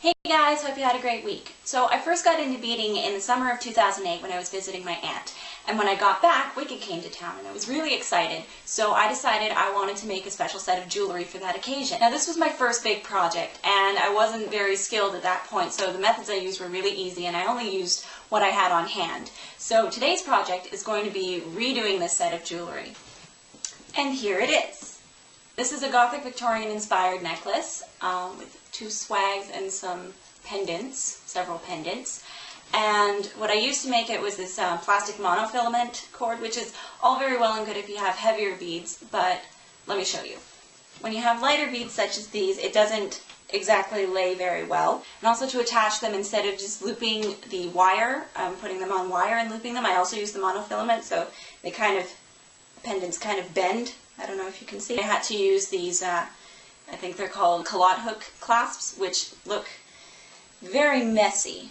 Hey guys, hope you had a great week. So I first got into beading in the summer of 2008 when I was visiting my aunt. And when I got back, Wicked came to town and I was really excited. So I decided I wanted to make a special set of jewelry for that occasion. Now this was my first big project and I wasn't very skilled at that point, so the methods I used were really easy and I only used what I had on hand. So today's project is going to be redoing this set of jewelry. And here it is. This is a Gothic Victorian inspired necklace with two swags and some pendants, several pendants. And what I used to make it was this plastic monofilament cord, which is all very well and good if you have heavier beads, but let me show you. When you have lighter beads such as these, it doesn't exactly lay very well. And also to attach them, instead of just looping the wire, putting them on wire and looping them, I also use the monofilament, so they pendants kind of bend. I don't know if you can see. I had to use these, I think they're called culotte hook clasps, which look very messy.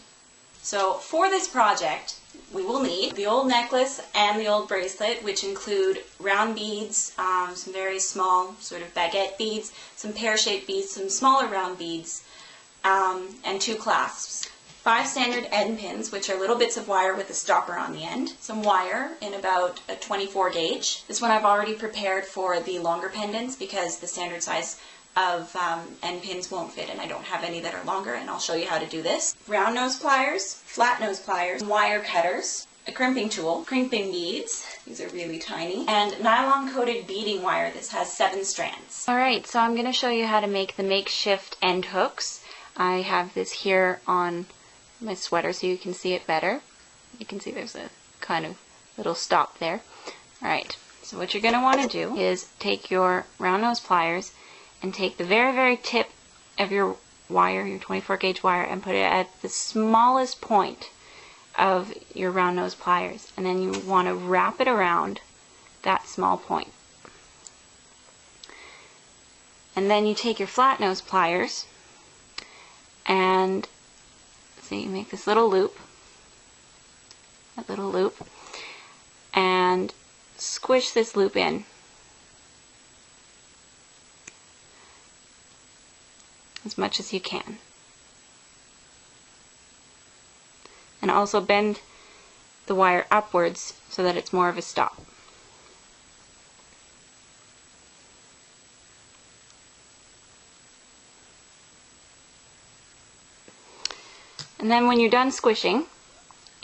So for this project, we will need the old necklace and the old bracelet, which include round beads, some very small sort of baguette beads, some pear-shaped beads, some smaller round beads, and two clasps. 5 standard end pins, which are little bits of wire with a stopper on the end. Some wire in about a 24 gauge. This one I've already prepared for the longer pendants because the standard size of end pins won't fit and I don't have any that are longer, and I'll show you how to do this. Round nose pliers, flat nose pliers, wire cutters, a crimping tool, crimping beads, these are really tiny, and nylon coated beading wire. This has 7 strands. Alright, so I'm going to show you how to make the makeshift end hooks. I have this here on my sweater so you can see it better. You can see there's a kind of little stop there. Alright, so what you're going to want to do is take your round nose pliers and take the very, very tip of your wire, your 24 gauge wire, and put it at the smallest point of your round nose pliers. And then you want to wrap it around that small point. And then you take your flat nose pliers and so you make this little loop, that little loop, and squish this loop in. As much as you can. And also bend the wire upwards so that it's more of a stop. And then when you're done squishing,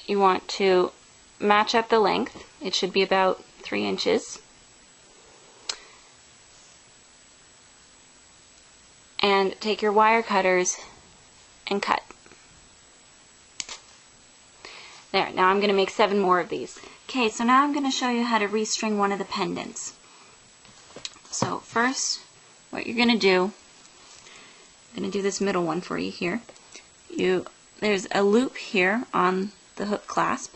you want to match up the length. It should be about 3 inches. And take your wire cutters and cut. There, now I'm going to make 7 more of these. Okay, so now I'm going to show you how to restring one of the pendants. So first, what you're going to do, I'm going to do this middle one for you here. There's a loop here on the hook clasp,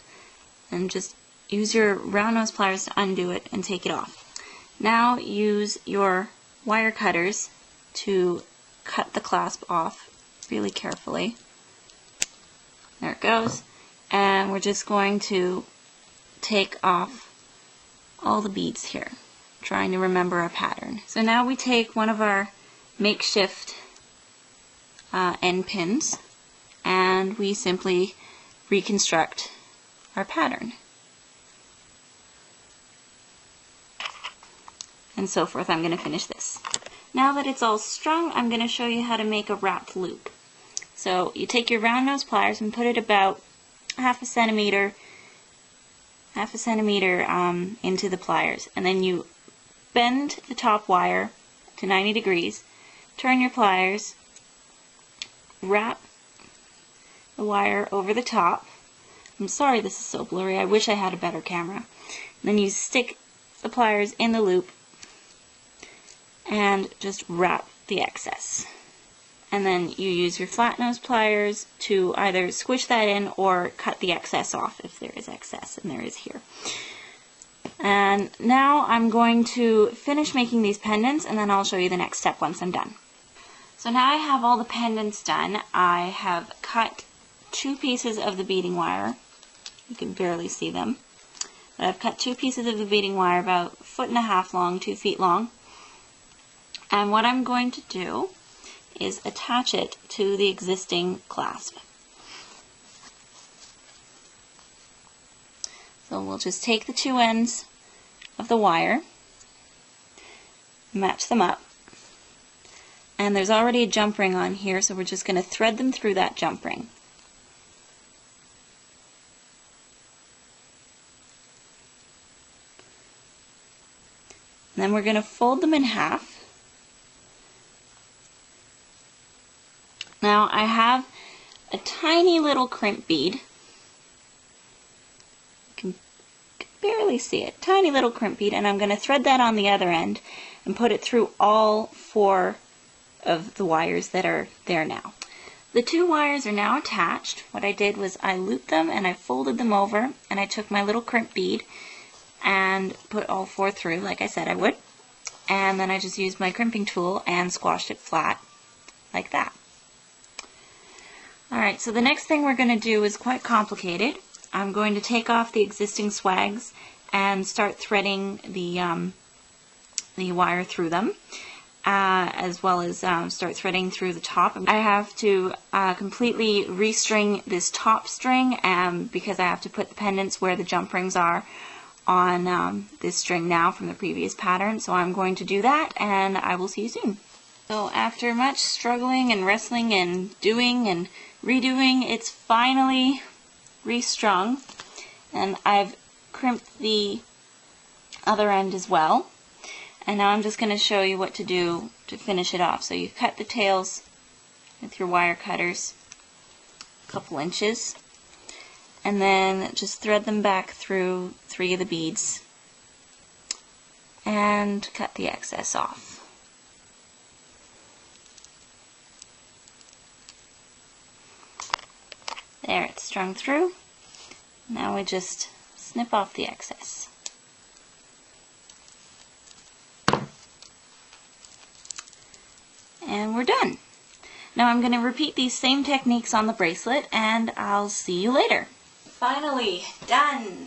and just use your round nose pliers to undo it and take it off. Now use your wire cutters to cut the clasp off really carefully. There it goes. And we're just going to take off all the beads here, trying to remember our pattern. So now we take one of our makeshift end pins and we simply reconstruct our pattern. And so forth. I'm going to finish this. Now that it's all strung, I'm going to show you how to make a wrapped loop. So you take your round nose pliers and put it about half a centimeter into the pliers, and then you bend the top wire to 90 degrees, turn your pliers, wrap the wire over the top. I'm sorry this is so blurry, I wish I had a better camera. And then you stick the pliers in the loop and just wrap the excess. And then you use your flat nose pliers to either squish that in or cut the excess off if there is excess, and there is here. And now I'm going to finish making these pendants, and then I'll show you the next step once I'm done. So now I have all the pendants done. I have cut 2 pieces of the beading wire. You can barely see them. But I've cut 2 pieces of the beading wire about 1.5 feet long, 2 feet long. And what I'm going to do is attach it to the existing clasp. So we'll just take the two ends of the wire, match them up, and there's already a jump ring on here, so we're just going to thread them through that jump ring. And then we're going to fold them in half. Now I have a tiny little crimp bead. You can barely see it. Tiny little crimp bead, and I'm going to thread that on the other end and put it through all 4 of the wires that are there now. The 2 wires are now attached. What I did was I looped them and I folded them over, and I took my little crimp bead and put all 4 through like I said I would, and then I just used my crimping tool and squashed it flat like that. Alright, so the next thing we're going to do is quite complicated. I'm going to take off the existing swags and start threading the wire through them, as well as start threading through the top. I have to completely restring this top string because I have to put the pendants where the jump rings are on this string now from the previous pattern. So I'm going to do that, and I will see you soon. So after much struggling and wrestling and doing and redoing, it's finally restrung, and I've crimped the other end as well. And now I'm just going to show you what to do to finish it off. So you cut the tails with your wire cutters a couple inches, and then just thread them back through 3 of the beads and cut the excess off. There, it's strung through. Now we just snip off the excess. And we're done. Now I'm going to repeat these same techniques on the bracelet, and I'll see you later. Finally done!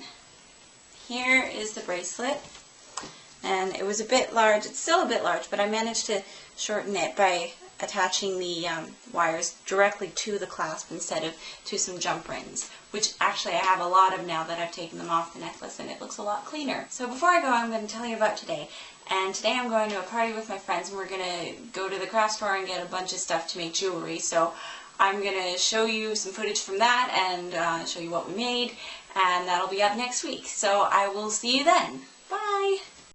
Here is the bracelet, and it was a bit large. It's still a bit large, but I managed to shorten it by attaching the wires directly to the clasp instead of to some jump rings, which actually I have a lot of now that I've taken them off the necklace, and it looks a lot cleaner. So before I go, I'm going to tell you about today. And today I'm going to a party with my friends, and we're going to go to the craft store and get a bunch of stuff to make jewelry. So I'm going to show you some footage from that and show you what we made, and that'll be up next week. So I will see you then.